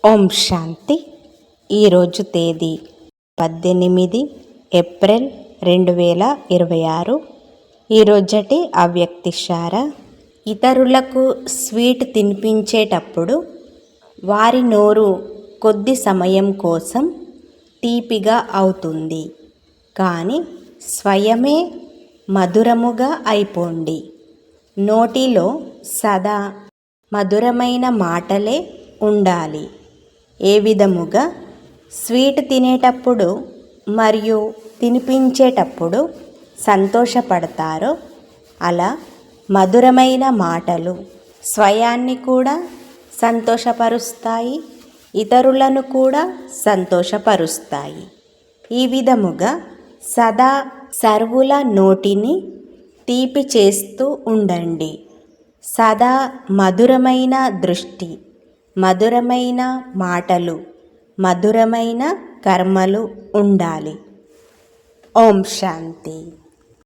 ఓం శాంతి. ఈరోజు తేదీ 18 ఏప్రిల్ 2026. ఈరోజటి అవ్యక్తిశార. ఇతరులకు స్వీట్ తినిపించేటప్పుడు వారి నోరు కొద్ది సమయం కోసం తీపిగా అవుతుంది, కానీ స్వయమే మధురముగా అయిపోండి. నోటిలో సదా మధురమైన మాటలే ఉండాలి. ఏ విధముగా స్వీట్ తినేటప్పుడు మరియు తినిపించేటప్పుడు సంతోషపడతారో అలా మధురమైన మాటలు స్వయాన్ని కూడా సంతోషపరుస్తాయి, ఇతరులను కూడా సంతోషపరుస్తాయి. ఈ విధముగా సదా సర్వుల నోటిని తీపి చేస్తూ ఉండండి. సదా మధురమైన దృష్టి, మధురమైన మాటలు, మధురమైన కర్మలు ఉండాలి. ఓం శాంతి.